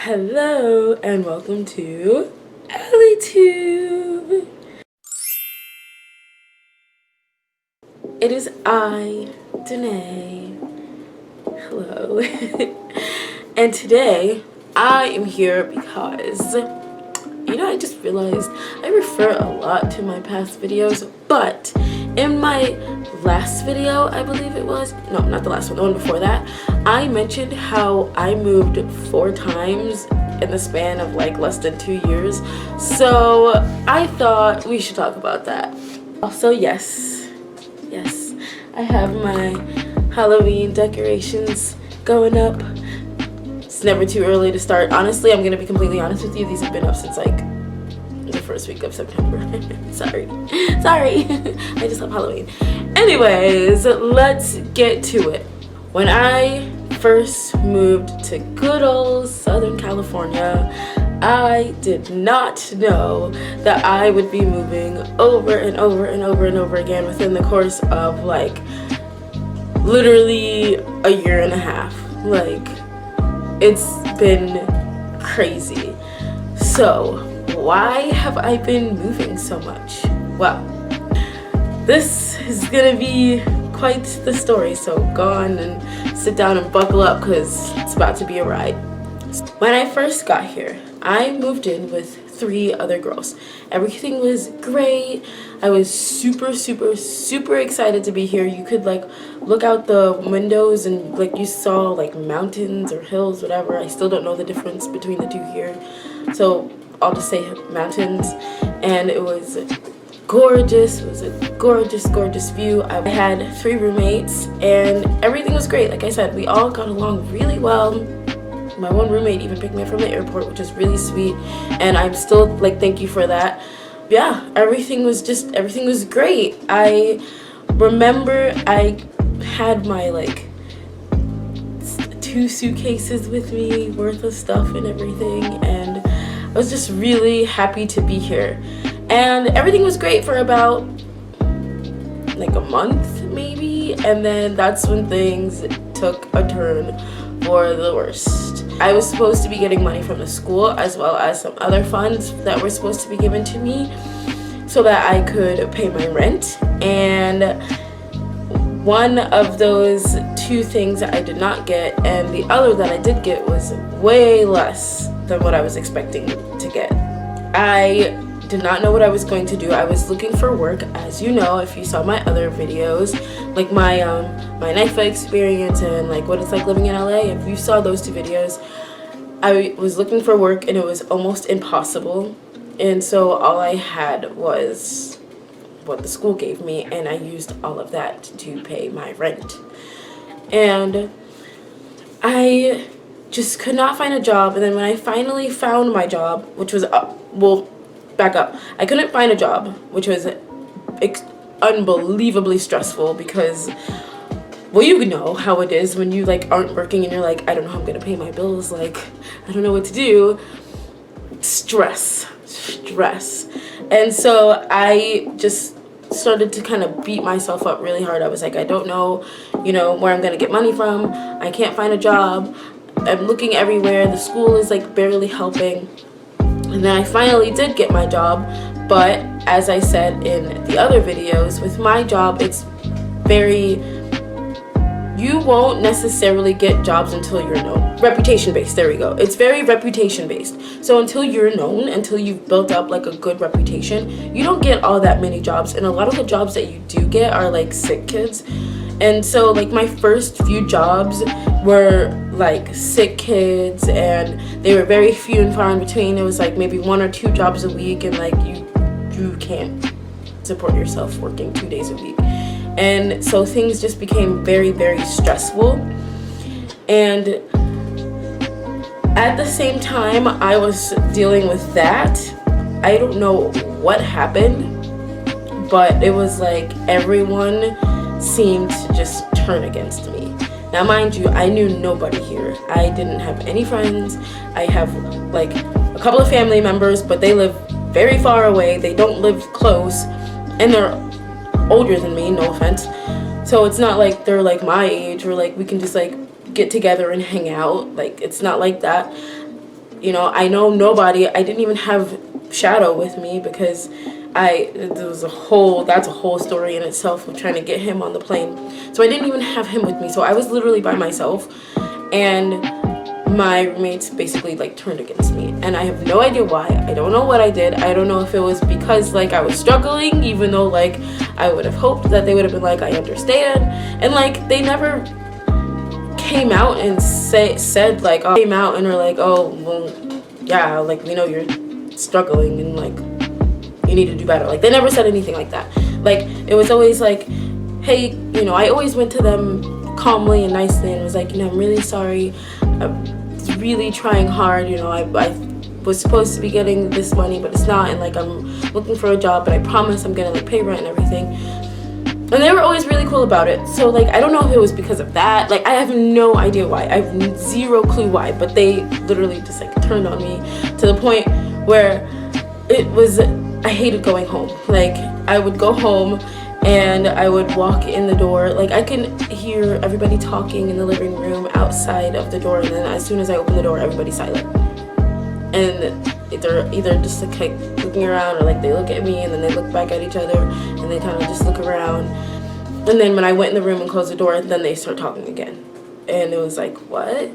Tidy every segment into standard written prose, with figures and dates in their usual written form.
Hello and welcome to EllieTube. It is I, Danae. Hello. And today I am here because, I just realized I refer a lot to my past videos, but in my last video, I believe it was, no, not the last one, the one before that, I mentioned how I moved 4 times in the span of like less than 2 years. So I thought we should talk about that. Also, yes, I have my Halloween decorations going up. It's never too early to start. Honestly, I'm gonna be completely honest with you, these have been up since like the first week of September. sorry I just love Halloween. Anyways, let's get to it. When I first moved to good old Southern California, I did not know that I would be moving over and over and over and over again within the course of like literally a year and a half. Like, it's been crazy. So why have I been moving so much? Well, this is gonna be quite the story, so go on and sit down and buckle up because it's about to be a ride. When I first got here, I moved in with 3 other girls. Everything was great. I was super excited to be here. You could like look out the windows and like you saw like mountains or hills, whatever. I still don't know the difference between the two here, so I'll just say mountains. And it was gorgeous. It was a gorgeous view. I had 3 roommates and everything was great. Like I said, we all got along really well. My one roommate even picked me up from the airport, which is really sweet, and I'm still like, thank you for that. Yeah, everything was great. I remember I had my like 2 suitcases with me worth of stuff and everything, and I was just really happy to be here. And everything was great for about like a month maybe, and then that's when things took a turn for the worst. I was supposed to be getting money from the school as well as some other funds that were supposed to be given to me so that I could pay my rent, and one of those 2 things I did not get, and the other that I did get was way less than what I was expecting to get. I did not know what I was going to do. I was looking for work, as you know, if you saw my other videos, like my NYFA experience and like what it's like living in LA. If you saw those 2 videos, I was looking for work and it was almost impossible. And so all I had was what the school gave me, and I used all of that to pay my rent. And I just could not find a job. And then when I finally found my job, which was back up. I couldn't find a job, which was unbelievably stressful because, well, you know how it is when you like aren't working and you're like, I don't know how I'm gonna pay my bills, like I don't know what to do. Stress. And so I just started to kind of beat myself up really hard. I was like, I don't know, where I'm gonna get money from. I can't find a job. I'm looking everywhere. The school is like barely helping. And then I finally did get my job, but as I said in the other videos, with my job, you won't necessarily get jobs until you're known. Reputation based, there we go. It's very reputation based. So until you're known, until you've built up like a good reputation, you don't get all that many jobs. And a lot of the jobs that you do get are like sick kids. And so like my first few jobs were like sick kids, and they were very few and far in between. It was like maybe 1 or 2 jobs a week, and like you can't support yourself working 2 days a week. And so things just became very stressful. And at the same time I was dealing with that, I don't know what happened, but it was like everyone seemed to just turn against me. Now mind you, I knew nobody here. I didn't have any friends. I have like a couple of family members, but they live very far away. They don't live close, and they're older than me, no offense. So it's not like they're like my age, or like we can just like get together and hang out. Like, it's not like that. I know nobody. I didn't even have Shadow with me because that's a whole story in itself of trying to get him on the plane. So I didn't even have him with me. So I was literally by myself, and my roommates basically like turned against me, and I have no idea why. I don't know what I did. I don't know if it was because like I was struggling, even though like I would have hoped that they would have been like, I understand, and like they never came out and said like, oh, came out and were like, oh well, yeah, like we know you're struggling and like you need to do better. Like they never said anything like that. Like it was always like, hey, I always went to them calmly and nicely and was like, I'm really sorry. I was really trying hard. I was supposed to be getting this money, but it's not, and like I'm looking for a job, but I promise I'm gonna like pay rent and everything. And they were always really cool about it. So like I don't know if it was because of that. Like I have no idea why. I have zero clue why, but they literally just like turned on me to the point where it was, I hated going home. Like I would go home and I would walk in the door. Like I can hear everybody talking in the living room outside of the door, and then as soon as I open the door, everybody's silent. And they're either just like looking around, or like they look at me and then they look back at each other and they kind of just look around. And then when I went in the room and closed the door, then they start talking again. And it was like, what?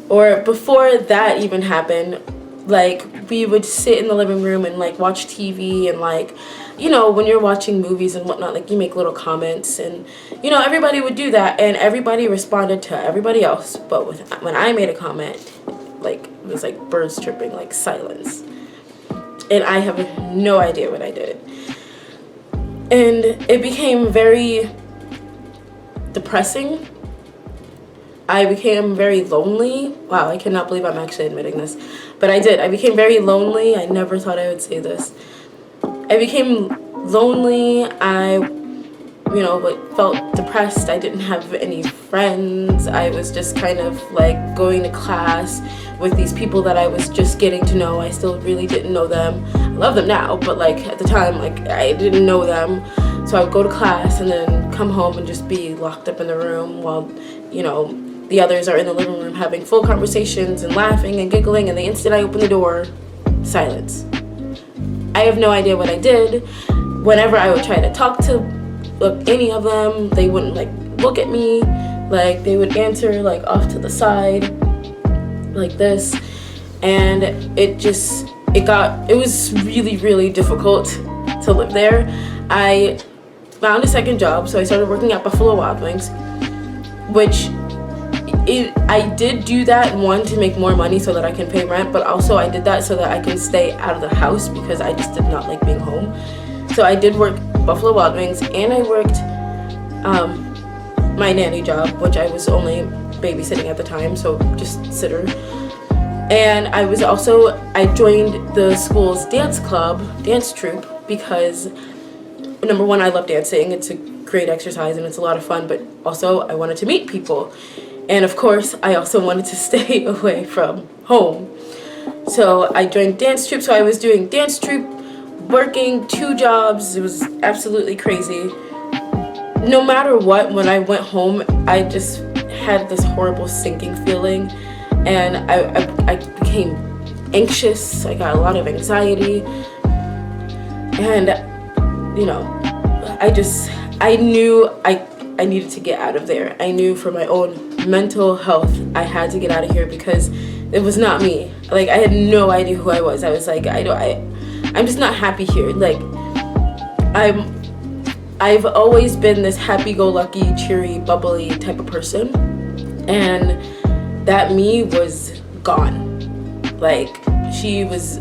Or before that even happened, like we would sit in the living room and like watch TV, and like when you're watching movies and whatnot, like you make little comments, and everybody would do that, and everybody responded to everybody else. But when I made a comment, like it was like birds chirping, like silence, and I have no idea what I did. And it became very depressing. I became very lonely. Wow, I cannot believe I'm actually admitting this, but I did. I became very lonely. I never thought I would say this. I became lonely. I felt depressed. I didn't have any friends. I was just kind of like going to class with these people that I was just getting to know. I still really didn't know them. I love them now, but like at the time, like I didn't know them. So I would go to class and then come home and just be locked up in the room while, the others are in the living room having full conversations and laughing and giggling, and the instant I open the door, silence. I have no idea what I did. Whenever I would try to talk to any of them, they wouldn't like look at me. Like they would answer like off to the side like this, and it was really, really difficult to live there. I found a second job, so I started working at Buffalo Wild Wings, which I did do that, one, to make more money so that I can pay rent, but also I did that so that I can stay out of the house because I just did not like being home. So I did work Buffalo Wild Wings, and I worked my nanny job, which I was only babysitting at the time, so just sitter. And I joined the school's dance troupe, because number one, I love dancing. It's a great exercise and it's a lot of fun, but also I wanted to meet people. And of course, I also wanted to stay away from home. So I joined dance troupe. So I was doing dance troupe, working 2 jobs. It was absolutely crazy. No matter what, when I went home, I just had this horrible sinking feeling. And I became anxious. I got a lot of anxiety. And, I knew I needed to get out of there. I knew for my own mental health, I had to get out of here because it was not me. Like, I had no idea who I was. I was like, I'm just not happy here. Like, I've always been this happy-go-lucky, cheery, bubbly type of person. And that me was gone. Like, she was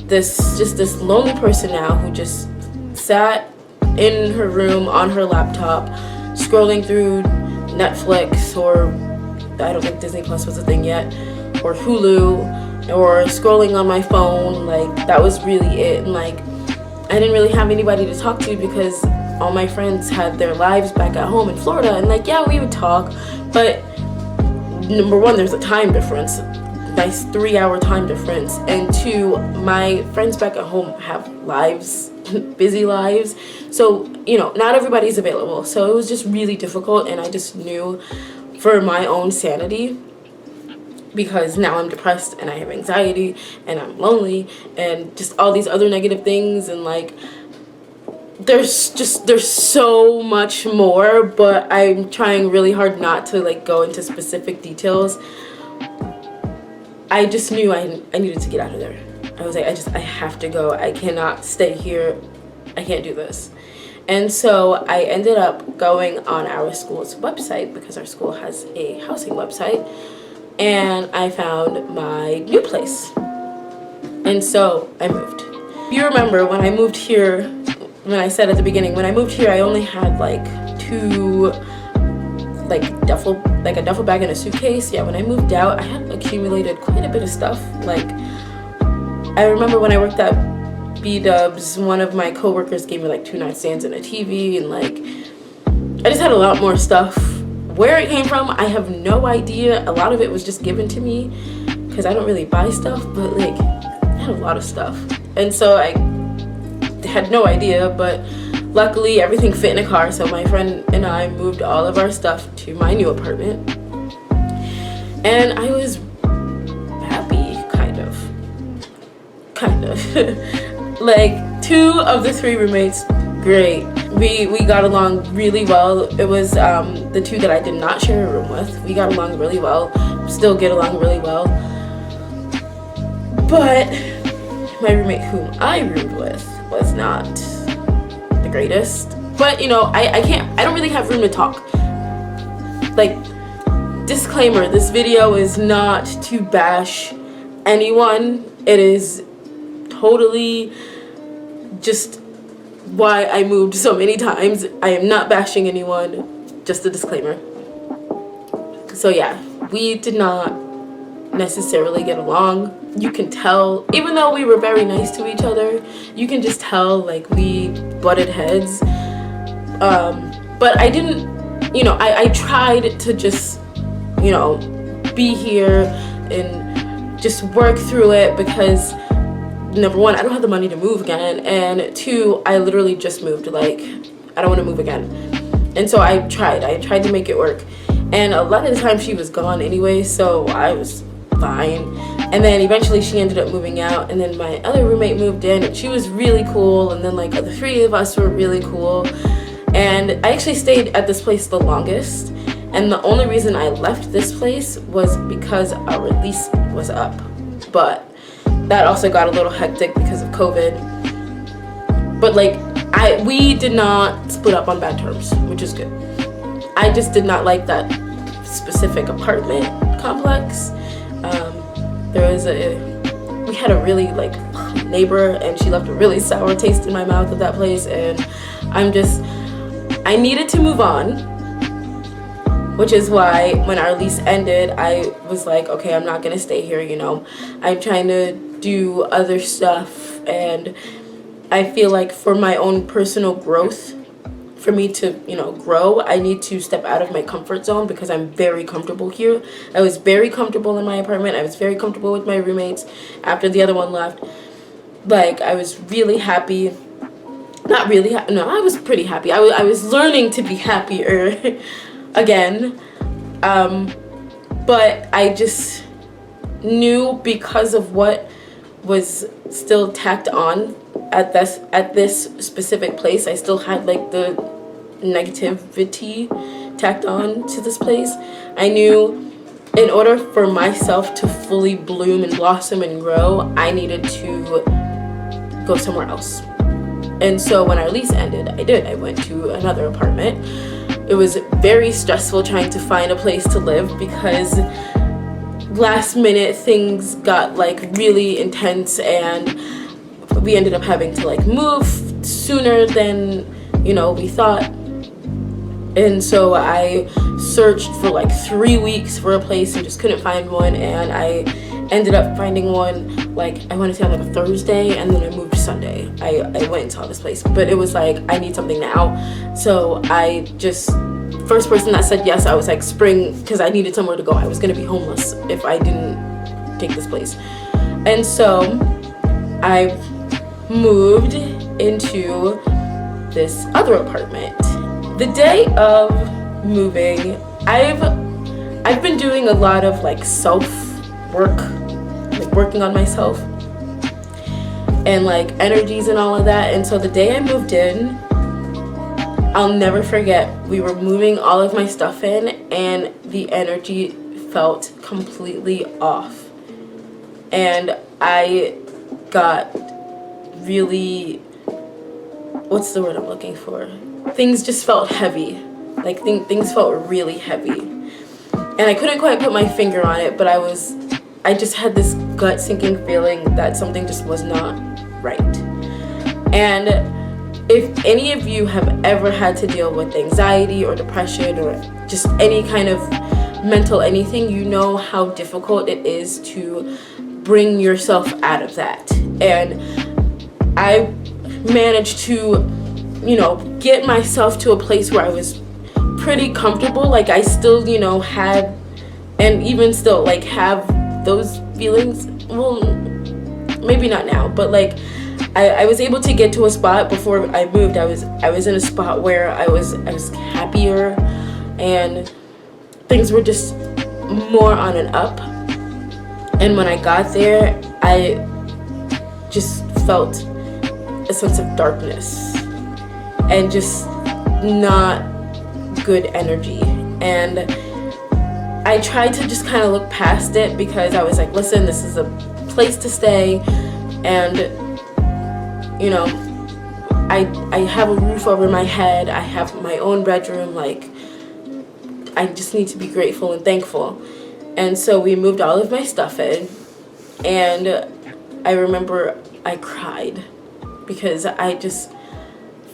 this lonely person now who just sat in her room on her laptop, scrolling through Netflix, or I don't think Disney Plus was a thing yet, or Hulu, or scrolling on my phone. Like, that was really it. And like, I didn't really have anybody to talk to because all my friends had their lives back at home in Florida. And like, yeah, we would talk, but number one, there's a time difference, nice 3-hour time difference, and 2, my friends back at home have lives, busy lives, so not everybody's available. So it was just really difficult, and I just knew for my own sanity because now I'm depressed and I have anxiety and I'm lonely and just all these other negative things, and like there's so much more, but I'm trying really hard not to like go into specific details. I just knew I needed to get out of there. I was like, I have to go. I cannot stay here. I can't do this. And so I ended up going on our school's website, because our school has a housing website, and I found my new place. And so I moved. You remember when I moved here, when I said at the beginning, when I moved here, I only had like a duffel bag and a suitcase. Yeah, when I moved out, I had accumulated quite a bit of stuff. Like, I remember when I worked at B-Dubs, one of my coworkers gave me like 2 nightstands and a TV, and like I just had a lot more stuff. Where it came from, I have no idea. A lot of it was just given to me because I don't really buy stuff, but like I had a lot of stuff, and so I had no idea. But luckily everything fit in a car, so my friend and I moved all of our stuff to my new apartment, and I was happy, kind of. Like 2 of the 3 roommates, great. We got along really well. It was the 2 that I did not share a room with. We got along really well, still get along really well. But my roommate whom I roomed with was not the greatest. But you know, I don't really have room to talk. Like, disclaimer, this video is not to bash anyone. It is totally just why I moved so many times. I am not bashing anyone, just a disclaimer. So yeah, we did not necessarily get along. You can tell, even though we were very nice to each other, you can just tell like we butted heads. But I didn't, you know, I tried to just, you know, be here and just work through it, because number 1, I don't have the money to move again, and 2, I literally just moved. Like, I don't want to move again. And so I tried to make it work, and a lot of the time she was gone anyway, so I was fine. And then eventually she ended up moving out, and then my other roommate moved in, and she was really cool, and then like the 3 of us were really cool. And I actually stayed at this place the longest, and the only reason I left this place was because our lease was up. But that also got a little hectic because of COVID. But like, we did not split up on bad terms, which is good. I just did not like that specific apartment complex. We had a really like neighbor, and she left a really sour taste in my mouth of that place, and I needed to move on, which is why when our lease ended, I was like, okay, I'm not gonna stay here, you know. I'm trying to do other stuff, and I feel like for my own personal growth, for me to, you know, grow, I need to step out of my comfort zone, because I'm very comfortable here. I was very comfortable in my apartment. I was very comfortable with my roommates after the other one left. Like, I was really happy. Not really happy. No, I was pretty happy. I was learning to be happier again. But I just knew, because of what was still tacked on at this specific place, I still had like the negativity tacked on to this place. I knew in order for myself to fully bloom and blossom and grow, I needed to go somewhere else. And so when our lease ended, I went to another apartment. It was very stressful trying to find a place to live, because last minute things got like really intense, and we ended up having to like move sooner than, you know, we thought. And so I searched for like 3 weeks for a place and just couldn't find one, and I ended up finding one, like, I want to say on like a Thursday, and then I moved Sunday. I went and saw this place, but it was like, I need something now. So I just, first person that said yes, I was like, spring, because I needed somewhere to go. I was going to be homeless if I didn't take this place. And so I moved into this other apartment. The day of moving, I've been doing a lot of like self working on myself and like energies and all of that. And so the day I moved in, I'll never forget, we were moving all of my stuff in and the energy felt completely off. And I got really, what's the word I'm looking for? Things just felt heavy. Like things felt really heavy. And I couldn't quite put my finger on it, but I just had this gut sinking feeling that something just was not right. And if any of you have ever had to deal with anxiety or depression or just any kind of mental anything, you know how difficult it is to bring yourself out of that. And I managed to, get myself to a place where I was pretty comfortable. Like I still, had, and even still like have those feelings. Well, maybe not now, but like I was able to get to a spot before I moved. I was in a spot where I was happier and things were just more on an up. And when I got there, I just felt a sense of darkness and just not good energy. And I tried to just kind of look past it because I was like, listen, this is a place to stay, and I have a roof over my head, I have my own bedroom, like I just need to be grateful and thankful. And so we moved all of my stuff in, and I remember I cried because I just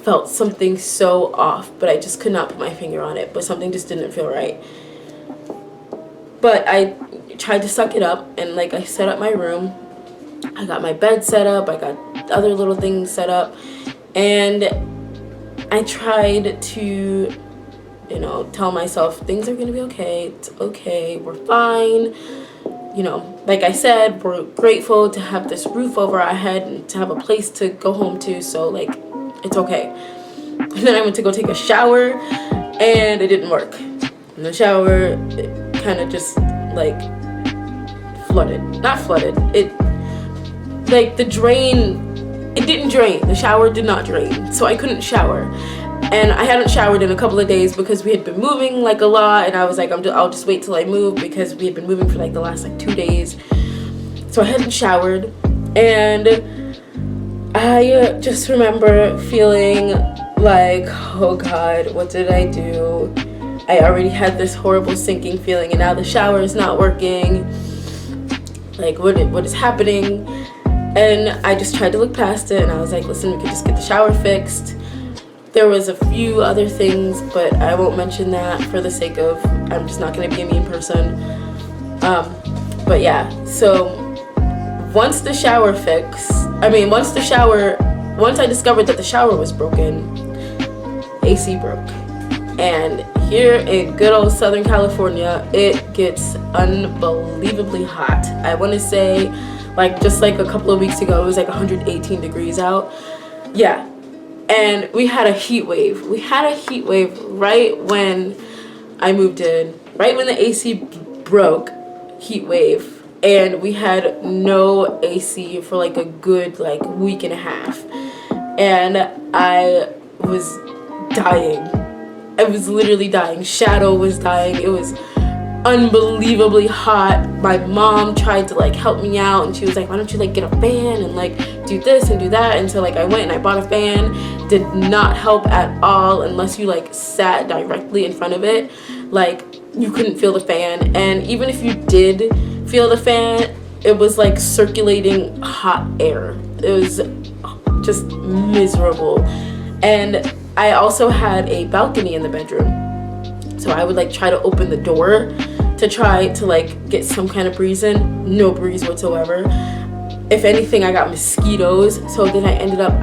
felt something so off, but I just could not put my finger on it, but something just didn't feel right. But I tried to suck it up, and like I set up my room, I got my bed set up, I got other little things set up, and I tried to tell myself things are gonna be okay, it's okay, we're fine. Like I said, we're grateful to have this roof over our head and to have a place to go home to, so like it's okay. And then I went to go take a shower and it didn't work. In the shower, it kind of just like not flooded. It like the drain, it didn't drain. The shower did not drain, so I couldn't shower. And I hadn't showered in a couple of days because we had been moving like a lot, and I was like, I'll just wait till I move because we had been moving for like the last like 2 days. So I hadn't showered, and I just remember feeling like, oh God, what did I do? I already had this horrible sinking feeling, and now the shower is not working. Like, what is happening? And I just tried to look past it, and I was like, listen, we could just get the shower fixed. There was a few other things, but I won't mention that for the sake of, I'm just not going to be a mean person. But yeah, so once I discovered that the shower was broken, AC broke. And here in good old Southern California, it gets unbelievably hot. I want to say, just like a couple of weeks ago, it was like 118 degrees out. Yeah. And we had a heat wave. We had a heat wave right when I moved in, right when the AC broke, heat wave. And we had no AC for like a good week and a half. And I was dying. I was literally dying. Shadow was dying. It was unbelievably hot. My mom tried to help me out, and she was like, why don't you get a fan and do this and do that. And so I went and I bought a fan. Did not help at all unless you sat directly in front of it. You couldn't feel the fan, and even if you did feel the fan, it was circulating hot air. It was just miserable. And I also had a balcony in the bedroom, so I would try to open the door to try to get some kind of breeze in. No breeze whatsoever. If anything, I got mosquitoes. So then I ended up,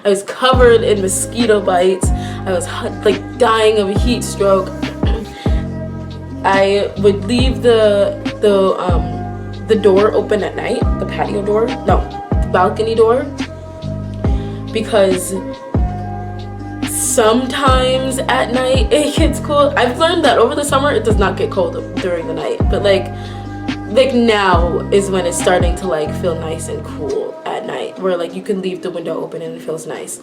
I was covered in mosquito bites. I was dying of a heat stroke. I would leave the door open at night, the patio door, no, the balcony door, because sometimes at night it gets cold. I've learned that over the summer it does not get cold during the night, but like now is when it's starting to like feel nice and cool at night, where like you can leave the window open and it feels nice.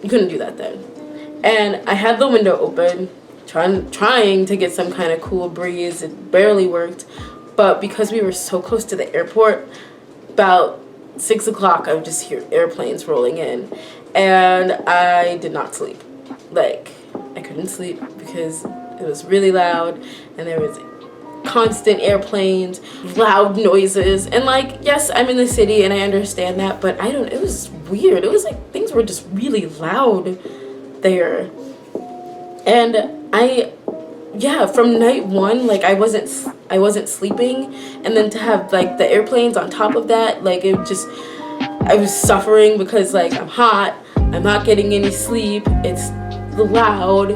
You couldn't do that then. And I had the window open, trying to get some kind of cool breeze. It barely worked, but because we were so close to the airport, about 6 o'clock, I would just hear airplanes rolling in, and I did not sleep. Like, I couldn't sleep because it was really loud, and there was constant airplanes, loud noises, and like, yes, I'm in the city and I understand that, but it was weird. It was like things were just really loud there. And from night one, like I wasn't sleeping, and then to have like the airplanes on top of that, like I was suffering because like I'm hot, I'm not getting any sleep, it's loud,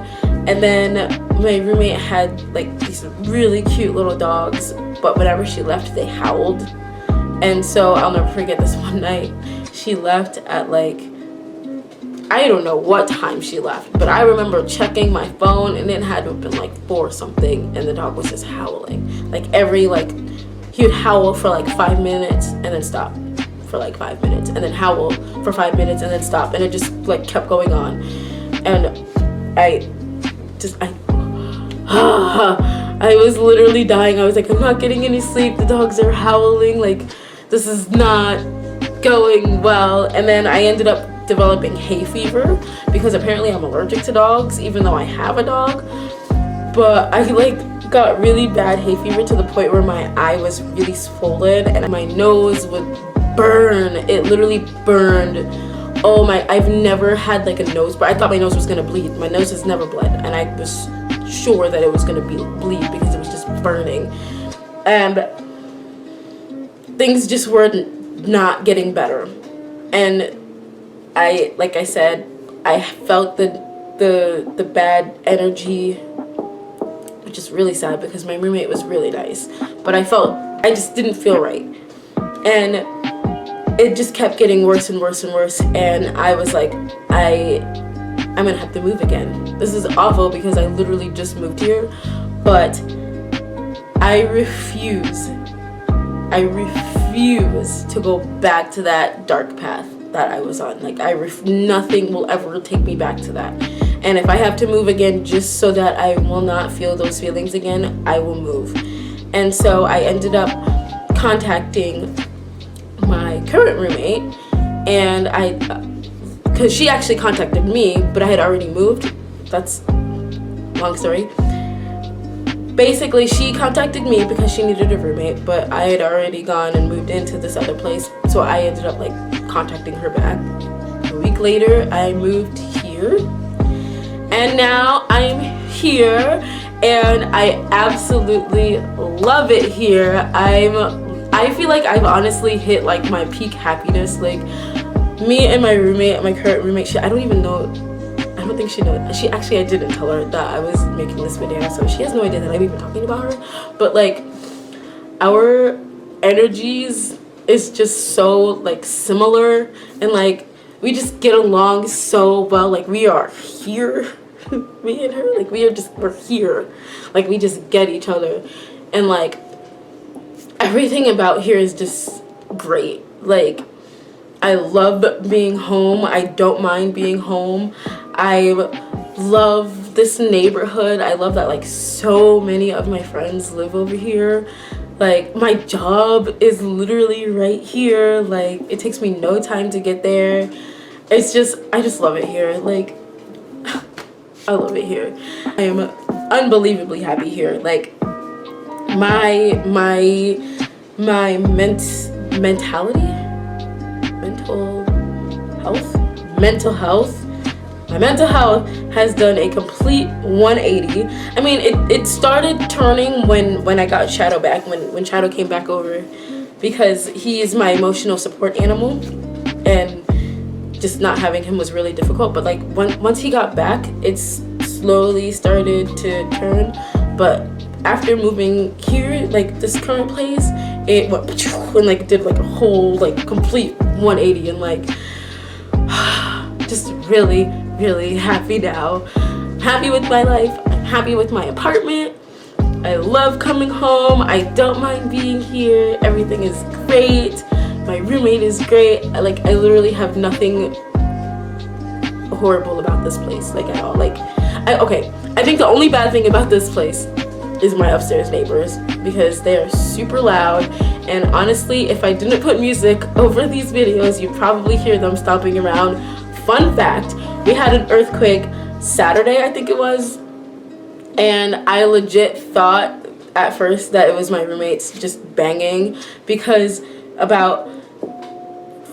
and then my roommate had like these really cute little dogs, but whenever she left, they howled. And so I'll never forget this one night. She left at like, I don't know what time she left, but I remember checking my phone and it had to have been like 4 something, and the dog was just howling. Like he would howl for like 5 minutes and then stop for like 5 minutes, and then howl for 5 minutes and then stop, and it just like kept going on. And I was literally dying. I was like, I'm not getting any sleep. The dogs are howling. Like, this is not going well. And then I ended up developing hay fever because apparently I'm allergic to dogs, even though I have a dog. But I like got really bad hay fever to the point where my eye was really swollen and my nose would burn. It literally burned. I've never had like a nose, but I thought my nose was gonna bleed. My nose has never bled, and I was sure that it was gonna bleed because it was just burning. And things just were not getting better. And like I said, I felt the bad energy, which is really sad because my roommate was really nice, but I just didn't feel right. And it just kept getting worse and worse and worse, and I was like, I'm gonna have to move again. This is awful because I literally just moved here, but I refuse to go back to that dark path that I was on. Like, nothing will ever take me back to that. And if I have to move again just so that I will not feel those feelings again, I will move. And so I ended up contacting my current roommate, and because she actually contacted me, but I had already moved. That's a long story. Basically, she contacted me because she needed a roommate, but I had already gone and moved into this other place, so I ended up like contacting her back. A week later, I moved here, and now I'm here, and I absolutely love it here. I feel like I've honestly hit like my peak happiness. Like, me and my roommate, my current roommate, I don't think she knows. I didn't tell her that I was making this video, so she has no idea that I'm even talking about her. But like, our energies is just so like similar, and like we just get along so well. Like, we are here, me and her, like we're here. Like, we just get each other, and like everything about here is just great. Like, I love being home. I don't mind being home. I love this neighborhood. I love that like so many of my friends live over here. Like, my job is literally right here. Like, it takes me no time to get there. I just love it here. Like, I love it here. I am unbelievably happy here. Like, my mental health has done a complete 180. I mean, it started turning when I got Shadow back, when Shadow came back over, because he is my emotional support animal, and just not having him was really difficult. But like, once he got back, it slowly started to turn. But after moving here, like this current place, it went and like did like a whole like complete 180, and like just really, really happy now. I'm happy with my life. I'm happy with my apartment. I love coming home. I don't mind being here. Everything is great. My roommate is great. I literally have nothing horrible about this place, like, at all. Like, I think the only bad thing about this place is my upstairs neighbors, because they are super loud, and honestly, if I didn't put music over these videos, you'd probably hear them stomping around. Fun fact, we had an earthquake Saturday, I think it was, and I legit thought at first that it was my roommates just banging, because about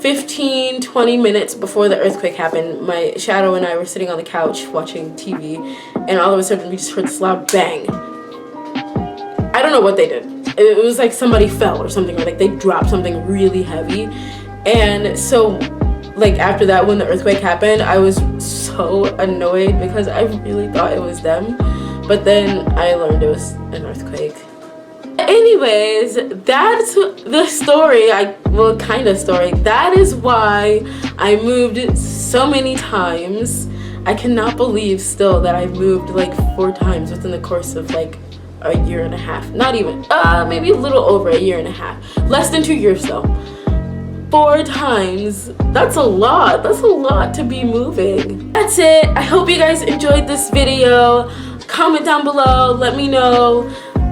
15-20 minutes before the earthquake happened, my shadow and I were sitting on the couch watching TV, and all of a sudden we just heard this loud bang. I don't know what they did. It was like somebody fell or something, or like they dropped something really heavy. And so, like, after that, when the earthquake happened, I was so annoyed because I really thought it was them. But then I learned it was an earthquake. Anyways, that's the story. Kind of story. That is why I moved so many times. I cannot believe still that I moved like 4 times within the course of like a year and a half. Not even, maybe a little over a year and a half. Less than 2 years though. 4 times. That's a lot. That's a lot to be moving. That's it. I hope you guys enjoyed this video. Comment down below. Let me know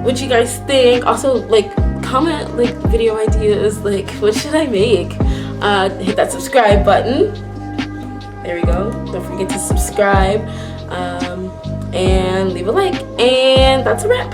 what you guys think. Also, like, comment like video ideas. Like, what should I make? Hit that subscribe button. There we go. Don't forget to subscribe. And leave a like. And that's a wrap.